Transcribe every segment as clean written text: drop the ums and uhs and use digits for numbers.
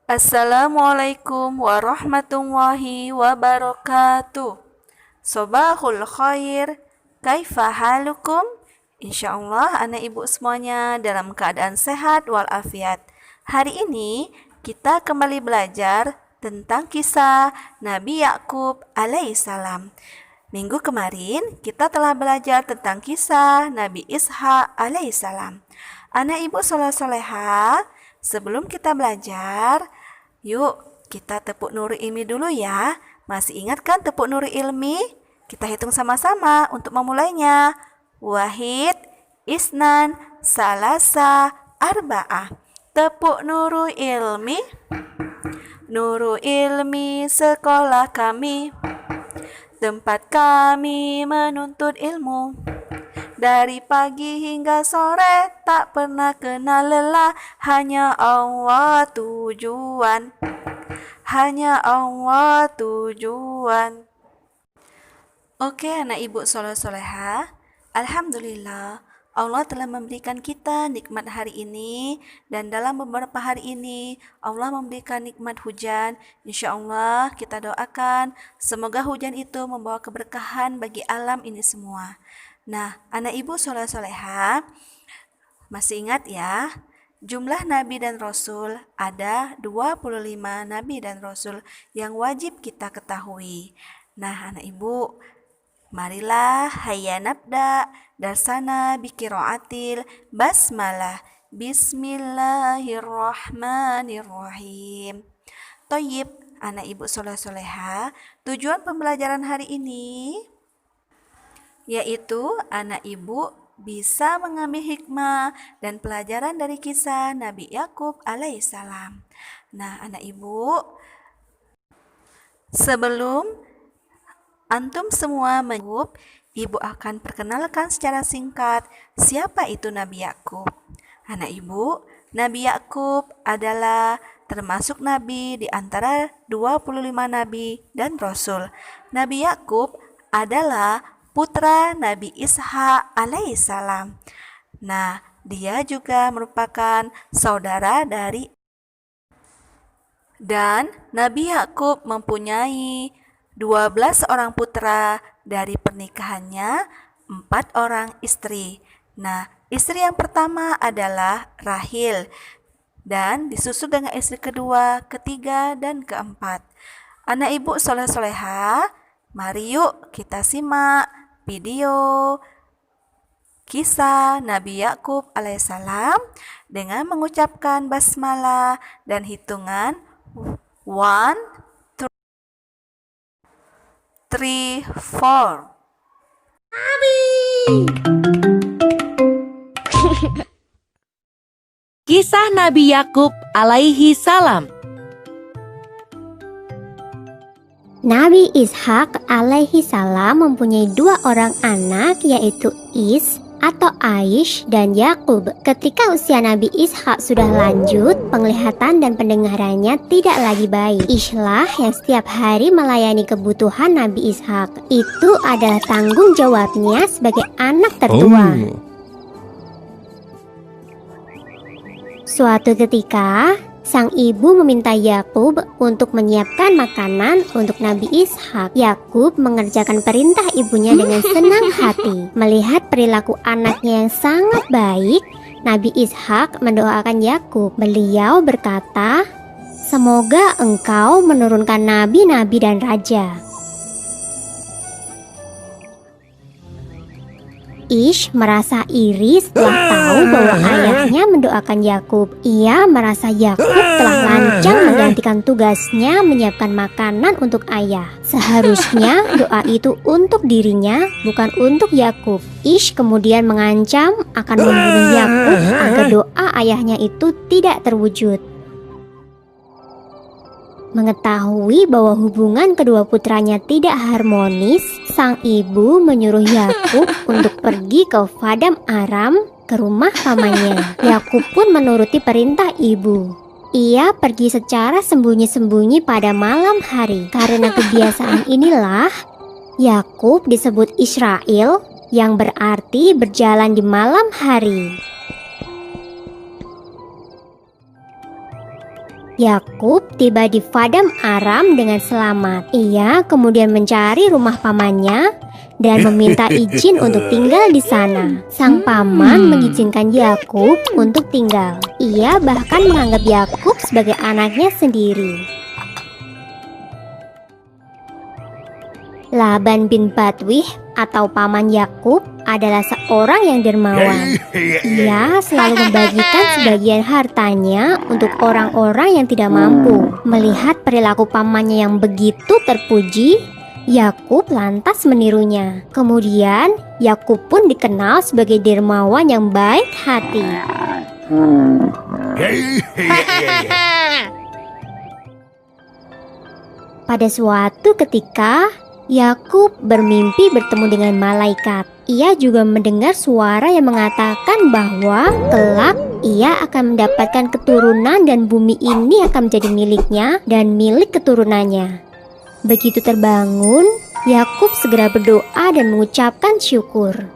Assalamualaikum warahmatullahi wabarakatuh. Sobahul khair, kaifa halukum? Insyaallah anak ibu semuanya dalam keadaan sehat walafiat. Hari ini kita kembali belajar tentang kisah Nabi Yakub alaihissalam. Minggu kemarin kita telah belajar tentang kisah Nabi Ishak alaihissalam. Anak ibu soleh-soleha, sebelum kita belajar, yuk kita tepuk nuri ilmi dulu ya. Masih ingat kan tepuk nuri ilmi? Kita hitung sama-sama untuk memulainya. Wahid, isnan, salasa, arba'ah. Tepuk nuru ilmi. Nuru ilmi sekolah kami, tempat kami menuntut ilmu. Dari pagi hingga sore tak pernah kenal lelah, hanya Allah tujuan. Hanya Allah tujuan. Oke anak ibu soleh-soleha, alhamdulillah Allah telah memberikan kita nikmat hari ini, dan dalam beberapa hari ini Allah memberikan nikmat hujan. Insya Allah kita doakan semoga hujan itu membawa keberkahan bagi alam ini semua. Nah, anak ibu soleh-soleha, masih ingat ya? Jumlah nabi dan rasul ada 25 nabi dan rasul yang wajib kita ketahui. Nah, anak ibu, marilah hayya nabda darsana biqiraatil basmalah. Bismillahirrahmanirrahim. Toyib, anak ibu soleh-soleha, tujuan pembelajaran hari ini yaitu anak ibu bisa mengambil hikmah dan pelajaran dari kisah Nabi Yakub alaihissalam. Nah, anak ibu, sebelum antum semua menjawab, ibu akan perkenalkan secara singkat siapa itu Nabi Yakub. Anak ibu, Nabi Yakub adalah termasuk nabi di antara 25 nabi dan rasul. Nabi Yakub adalah putra Nabi Ishak alaihissalam. Nah, dia juga merupakan saudara dari, dan Nabi Yakub mempunyai 12 orang putra dari pernikahannya 4 orang istri. Nah, istri yang pertama adalah Rahil, dan disusul dengan istri kedua, ketiga, dan keempat. Anak ibu soleh-soleha, mari yuk kita simak video kisah Nabi Yakub alaihissalam dengan mengucapkan basmalah dan hitungan 1, 2, 3, 4. Kisah Nabi Yakub alaihi salam. Nabi Ishak alaihi salam mempunyai 2 orang anak, yaitu Is atau Aish dan Yakub. Ketika usia Nabi Ishak sudah lanjut, penglihatan dan pendengarannya tidak lagi baik. Ishlah yang setiap hari melayani kebutuhan Nabi Ishak. Itu adalah tanggung jawabnya sebagai anak tertua. Suatu ketika, sang ibu meminta Yakub untuk menyiapkan makanan untuk Nabi Ishak. Yakub mengerjakan perintah ibunya dengan senang hati. Melihat perilaku anaknya yang sangat baik, Nabi Ishak mendoakan Yakub. Beliau berkata, "Semoga engkau menurunkan nabi-nabi dan raja." Ish merasa iri setelah tahu bahwa ayahnya mendoakan Yakub. Ia merasa Yakub telah lancang menggantikan tugasnya menyiapkan makanan untuk ayah. Seharusnya doa itu untuk dirinya, bukan untuk Yakub. Ish kemudian mengancam akan membunuh Yakub agar doa ayahnya itu tidak terwujud. Mengetahui bahwa hubungan kedua putranya tidak harmonis, sang ibu menyuruh Yakub untuk pergi ke Paddan Aram, ke rumah pamannya. Yakub pun menuruti perintah ibu. Ia pergi secara sembunyi-sembunyi pada malam hari. Karena kebiasaan inilah, Yakub disebut Israel, yang berarti berjalan di malam hari. Yakub tiba di Paddan Aram dengan selamat. Ia kemudian mencari rumah pamannya dan meminta izin untuk tinggal di sana. Sang paman mengizinkan Yakub untuk tinggal. Ia bahkan menganggap Yakub sebagai anaknya sendiri. Laban bin Batwih atau paman Yakub adalah seorang yang dermawan. Ia selalu membagikan sebagian hartanya untuk orang-orang yang tidak mampu. Melihat perilaku pamannya yang begitu terpuji, Yakub lantas menirunya. Kemudian, Yakub pun dikenal sebagai dermawan yang baik hati. Pada suatu ketika, Yakub bermimpi bertemu dengan malaikat. Ia juga mendengar suara yang mengatakan bahwa kelak ia akan mendapatkan keturunan dan bumi ini akan menjadi miliknya dan milik keturunannya. Begitu terbangun, Yakub segera berdoa dan mengucapkan syukur.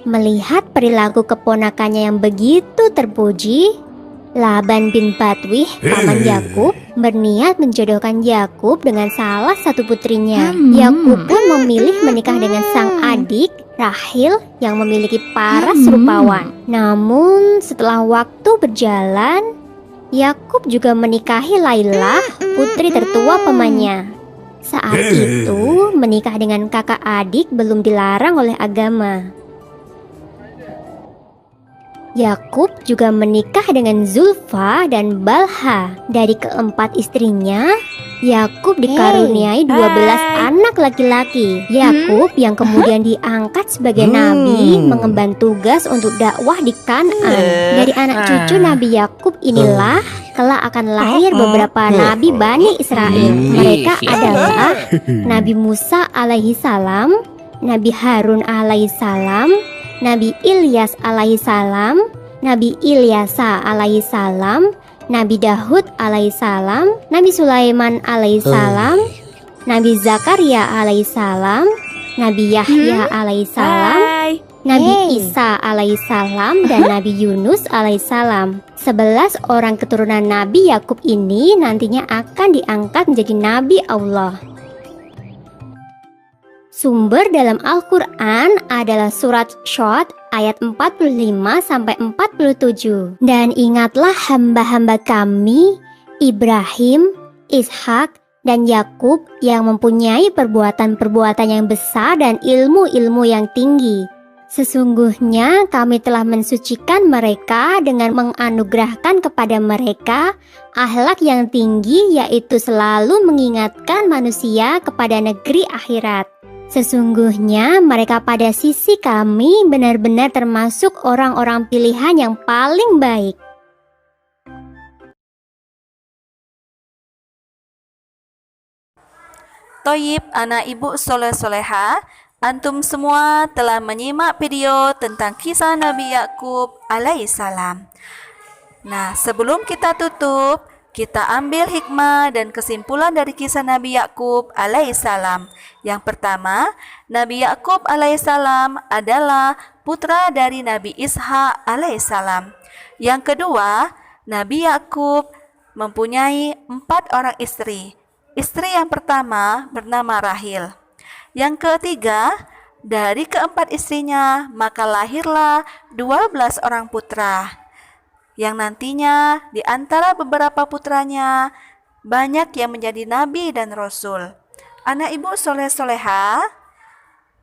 Melihat perilaku keponakannya yang begitu terpuji, Laban bin Batwih, paman Yakub, berniat menjodohkan Yakub dengan salah satu putrinya. Yakub pun memilih menikah dengan sang adik Rahil yang memiliki paras rupawan. Namun setelah waktu berjalan, Yakub juga menikahi Lailah, putri tertua pamannya. Saat itu menikah dengan kakak adik belum dilarang oleh agama. Yakub juga menikah dengan Zulfa dan Balha. Dari keempat istrinya, Yakub dikaruniai 12 anak laki-laki. Yakub yang kemudian diangkat sebagai nabi mengemban tugas untuk dakwah di Kan'an. Dari anak cucu Nabi Yakub inilah kelak akan lahir beberapa nabi Bani Israel. Mereka adalah Nabi Musa alaihi salam, Nabi Harun alaihi salam, Nabi Ilyas alaihi salam, Nabi Ilyasa alaihi salam, Nabi Dahud alaihi salam, Nabi Sulaiman alaihi salam, Nabi Zakaria alaihi salam, Nabi Yahya alaihi salam, Nabi Isa alaihi salam, dan Nabi Yunus alaihi salam. 11 orang keturunan Nabi Yakub ini nantinya akan diangkat menjadi Nabi Allah. Sumber dalam Al-Quran adalah surat Syod ayat 45-47. Dan ingatlah hamba-hamba kami, Ibrahim, Ishak, dan Yakub yang mempunyai perbuatan-perbuatan yang besar dan ilmu-ilmu yang tinggi. Sesungguhnya kami telah mensucikan mereka dengan menganugerahkan kepada mereka akhlak yang tinggi, yaitu selalu mengingatkan manusia kepada negeri akhirat. Sesungguhnya mereka pada sisi kami benar-benar termasuk orang-orang pilihan yang paling baik. Toyib, anak ibu soleh-soleha, antum semua telah menyimak video tentang kisah Nabi Yakub alaihissalam. Nah, sebelum kita tutup, kita ambil hikmah dan kesimpulan dari kisah Nabi Yakub alaihissalam. Yang pertama, Nabi Yakub alaihissalam adalah putra dari Nabi Ishak alaihissalam. Yang kedua, Nabi Yakub mempunyai 4 orang istri. Istri yang pertama bernama Rahil. Yang ketiga, dari keempat istrinya maka lahirlah 12 orang putra. Yang nantinya di antara beberapa putranya banyak yang menjadi nabi dan rasul. Anak ibu soleh-soleha,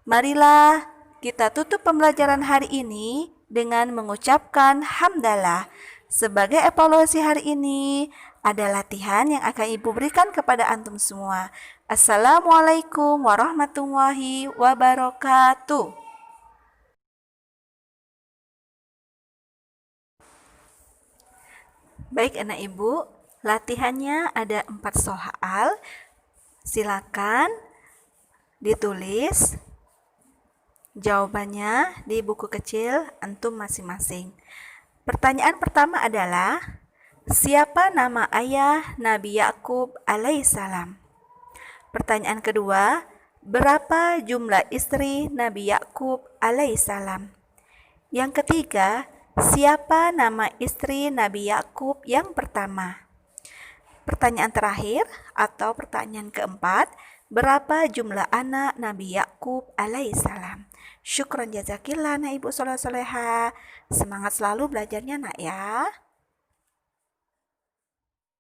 marilah kita tutup pembelajaran hari ini dengan mengucapkan hamdalah. Sebagai evaluasi hari ini, ada latihan yang akan ibu berikan kepada antum semua. Assalamualaikum warahmatullahi wabarakatuh. Baik anak ibu, latihannya ada 4 soal. Silakan ditulis jawabannya di buku kecil antum masing-masing. Pertanyaan pertama adalah, siapa nama ayah Nabi Yakub alaihissalam? Pertanyaan kedua, berapa jumlah istri Nabi Yakub alaihissalam? Yang ketiga, Siapa nama istri Nabi Yakub yang pertama? Pertanyaan terakhir atau pertanyaan keempat, berapa jumlah anak Nabi Yakub alaihissalam? Syukran jazakillah, Ibu Soleh Soleha. Semangat selalu belajarnya, Nak ya.